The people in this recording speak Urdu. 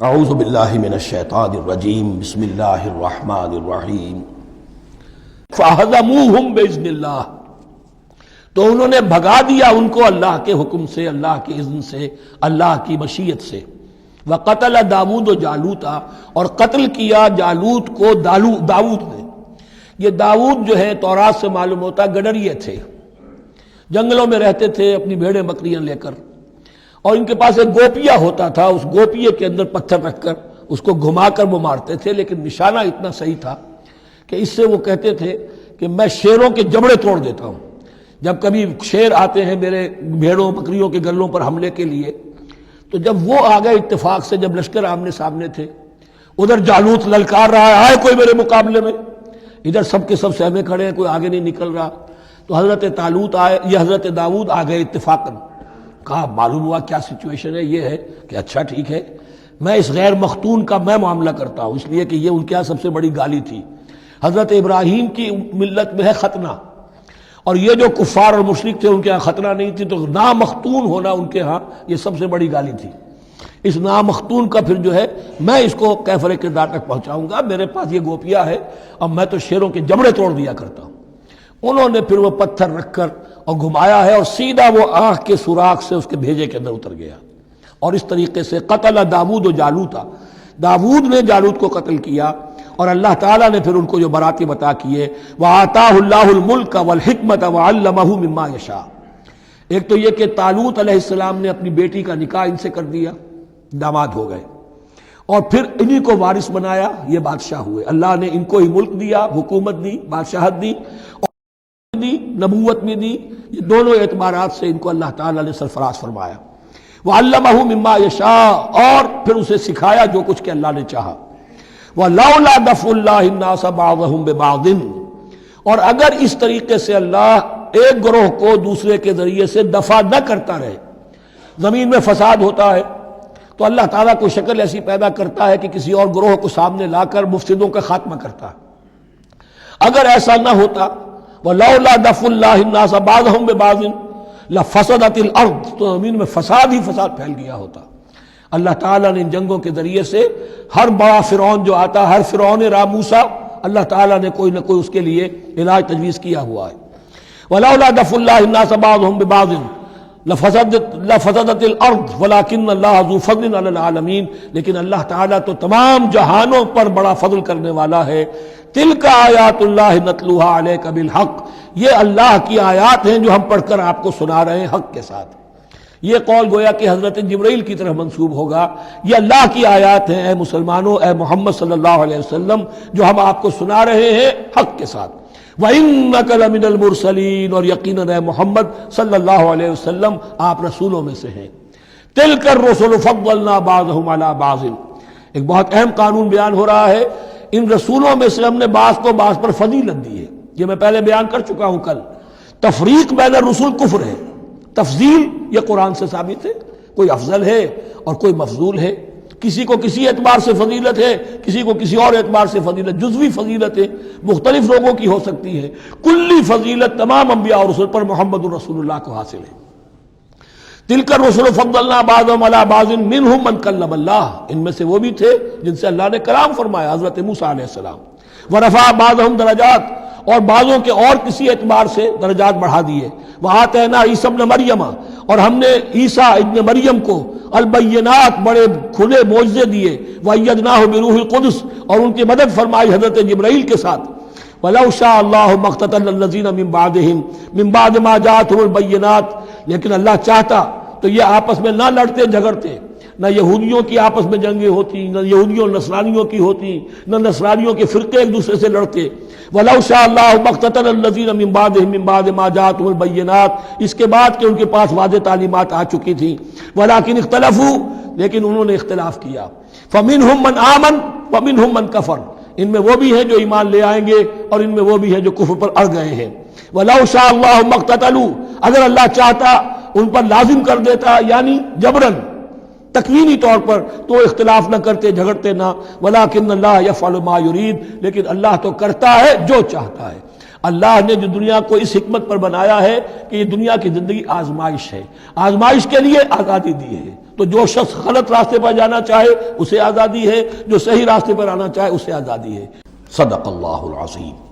اعوذ باللہ من الشیطان الرجیم بسم اللہ الرحمن الرحیم فَهَزَمُوهُمْ بِإِذْنِ اللَّهِ تو انہوں نے بھگا دیا ان کو اللہ کے حکم سے، اللہ کے اذن سے، اللہ کی مشیت سے۔ وَقَتَلَ داود جالوتا اور قتل کیا جالوت کو داود نے۔ یہ داود جو ہے تورات سے معلوم ہوتا گڈریے تھے، جنگلوں میں رہتے تھے اپنی بھیڑیں بکریاں لے کر، اور ان کے پاس ایک گوپیا ہوتا تھا، اس گوپیے کے اندر پتھر رکھ کر اس کو گھما کر وہ مارتے تھے، لیکن نشانہ اتنا صحیح تھا کہ اس سے وہ کہتے تھے کہ میں شیروں کے جبڑے توڑ دیتا ہوں۔ جب کبھی شیر آتے ہیں میرے بھیڑوں بکریوں کے گلوں پر حملے کے لیے، تو جب وہ آ گئے اتفاق سے، جب لشکر آمنے سامنے تھے، ادھر جالوت للکار رہا ہے آئے کوئی میرے مقابلے میں، ادھر سب کے سب سہمے کھڑے ہیں، کوئی آگے نہیں نکل رہا، تو حضرت طالوت آئے، یہ حضرت داود آ گئے اتفاقاً۔ کہا معلوم ہوا کیا سچویشن ہے، یہ ہے کہ اچھا ٹھیک ہے، میں اس غیر مختون کا میں معاملہ کرتا ہوں، اس لیے کہ یہ ان کے یہاں سب سے بڑی گالی تھی۔ حضرت ابراہیم کی ملت میں ہے ختنہ، اور یہ جو کفار اور مشرک تھے ان کے ہاں ختنہ نہیں تھی، تو نامختون ہونا ان کے ہاں یہ سب سے بڑی گالی تھی۔ اس نامختون کا پھر جو ہے میں اس کو کیفر کردار تک پہنچاؤں گا، میرے پاس یہ گوپیا ہے اور میں تو شیروں کے جبڑے توڑ دیا کرتا ہوں۔ انہوں نے پھر وہ پتھر رکھ کر اور گھمایا ہے، اور سیدھا وہ آنکھ کے سوراخ سے اس کے بھیجے کے اندر اتر گیا، اور اس طریقے سے قتل داود و جالوتا، داود نے جالوت کو قتل کیا، اور اللہ تعالیٰ نے پھر ان کو جو براتی بتا کیے، وَآتَاهُ اللَّهُ الْمُلْكَ وَالْحِكْمَةَ وَعَلَّمَهُ مِمَّا يَشَاءُ۔ ایک تو یہ کہ طالوت علیہ السلام نے اپنی بیٹی کا نکاح ان سے کر دیا، داماد ہو گئے، اور پھر انہی کو وارث بنایا، یہ بادشاہ ہوئے۔ اللہ نے ان کو ہی ملک دیا، حکومت دی، بادشاہت دی، اور دی، نبوت میں دی، یہ دونوں اعتبارات سے ان کو اللہ تعالیٰ نے سرفراز فرمایا۔ وَعَلَّمَهُ مِمَّا يَشَاءُ، اور پھر اسے سکھایا جو کچھ کہ اللہ نے چاہا۔ وَلَوْلَا دَفْعُ اللَّهِ النَّاسَ بَعْضَهُمْ بِبَعْضٍ، اور اگر اس طریقے سے اللہ ایک گروہ کو دوسرے کے ذریعے سے دفع نہ کرتا رہے، زمین میں فساد ہوتا ہے تو اللہ تعالیٰ کو شکل ایسی پیدا کرتا ہے کہ کسی اور گروہ کو سامنے لا کر مفسدوں کا خاتمہ کرتا ہے۔ اگر ایسا نہ ہوتا، وَلَوْلَا دَفْعُ اللَّهِ النَّاسَ بَعْضَهُمْ بِبَعْضٍ لَفَسَدَتِ الْأَرْضُ، تو زمین میں فساد ہی فساد پھیل گیا ہوتا۔ اللہ تعالیٰ نے ان جنگوں کے ذریعے سے ہر بڑا فرعون جو آتا، ہر فرعون موسیٰ، اللہ تعالیٰ نے کوئی نہ کوئی اس کے لیے علاج تجویز کیا ہوا ہے۔ وَلَوْلَا دَفْعُ اللَّهِ النَّاسَ بَعْضَهُمْ بِبَعْضٍ لَفَسَدَتِ الْأَرْضُ وَلَٰكِنَّ اللَّهَ ذُو فَضْلٍ عَلَى الْعَالَمِينَ، لیکن اللہ تعالیٰ تو تمام جہانوں پر بڑا فضل کرنے والا ہے۔ تِلْكَ آیاتُ اللَّهِ نَتْلُوهَا عَلَيْكَ بِالْحَقِّ، یہ اللہ کی آیات ہیں جو ہم پڑھ کر آپ کو سنا رہے ہیں حق کے ساتھ۔ یہ قول گویا کہ حضرت جبرائیل کی طرف منسوب ہوگا، یہ اللہ کی آیات ہیں اے مسلمانوں، اے محمد صلی اللہ علیہ وسلم، جو ہم آپ کو سنا رہے ہیں حق کے ساتھ۔ وَإِنَّكَ لَمِنَ الْمُرْسَلِينَ، اور یقیناً اے محمد صلی اللہ علیہ وسلم آپ رسولوں میں سے ہیں۔ تِلْكَ الرُّسُلُ فَضَّلْنَا بَعْضَهُمْ عَلَى بَعْضٍ، ایک بہت اہم قانون بیان ہو رہا ہے، ان رسولوں میں سے ہم نے بعض کو بعض پر فضیلت دی ہے۔ یہ میں پہلے بیان کر چکا ہوں کل، تفریق بین الرسل کفر ہے، تفضیل یہ قرآن سے ثابت ہے، کوئی افضل ہے اور کوئی مفضول ہے، کسی کو کسی اعتبار سے فضیلت ہے، کسی کو کسی اور اعتبار سے فضیلت، جزوی فضیلت ہے، مختلف لوگوں کی ہو سکتی ہے، کلی فضیلت تمام انبیاء اور رسول پر محمد الرسول اللہ کو حاصل ہے۔ تِلْكَ الرُّسُلُ فَضَّلْنَا بَعْضَهُمْ عَلَى بَعْضٍ مِّنْهُمْ مَنْ كَلَّمَ اللَّهُ، ان میں سے وہ بھی تھے جن سے اللہ نے کلام فرمایا، حضرت موسیٰ علیہ السلام۔ وَرَفَعَ بَعْضَهُمْ دَرَجَاتٍ، اور بعضوں کے اور کسی اعتبار سے درجات بڑھا دیے۔ وَآتَيْنَا عِیسیٰ ابْنَ مَرْیَمَ، اور ہم نے عیسیٰ ابن مریم کو البینات بڑے کھلے معجزے دیے۔ وَأَيَّدْنَاهُ بِرُوحِ الْقُدُسِ، اور ان کی مدد فرمائی حضرت جبرائیل کے ساتھ۔ وَلَوْ شَاءَ اللَّهُ مَا اقْتَتَلَ الَّذِينَ مِن بَعْدِهِم مِن بَعْدِ مَا جَاءَتْهُمُ الْبَيِّنَاتُ، لیکن اللہ چاہتا تو یہ آپس میں نہ لڑتے جھگڑتے، نہ یہودیوں کی آپس میں جنگیں ہوتی، نہ یہودیوں اور نصرانیوں کی ہوتی، نہ نصرانیوں کے فرقے ایک دوسرے سے لڑتے۔ وَلَوْ شَاءَ اللَّهُ مَا اقْتَتَلَ الَّذِينَ مِن بَعْدِهِم مِن بَعْدِ مَا جَاءَتْهُمُ الْبَيِّنَاتُ، اس کے بعد کہ ان کے پاس واضح تعلیمات آ چکی تھیں۔ وَلَٰكِنِ اخْتَلَفُوا، لیکن انہوں نے اختلاف کیا۔ فَمِنْهُم مَّنْ آمَنَ وَمِنْهُم مَّنْ كَفَرَ، ان میں وہ بھی ہیں جو ایمان لے آئیں گے اور ان میں وہ بھی ہیں جو کفر پر اڑ گئے ہیں۔ وَلَوْ شَاءَ اللَّهُ مَا اقْتَتَلُوا، اگر اللہ چاہتا ان پر لازم کر دیتا، یعنی جبراً تکوینی طور پر، تو اختلاف نہ کرتے، جھگڑتے نہ۔ وَلَٰكِنَّ اللَّهَ يَفْعَلُ مَا يُرِيدُ، لیکن اللہ تو کرتا ہے جو چاہتا ہے۔ اللہ نے جو دنیا کو اس حکمت پر بنایا ہے کہ یہ دنیا کی زندگی آزمائش ہے، آزمائش کے لیے آزادی دی ہے، تو جو شخص غلط راستے پر جانا چاہے اسے آزادی ہے، جو صحیح راستے پر آنا چاہے اسے آزادی ہے۔ صدق اللہ العظیم۔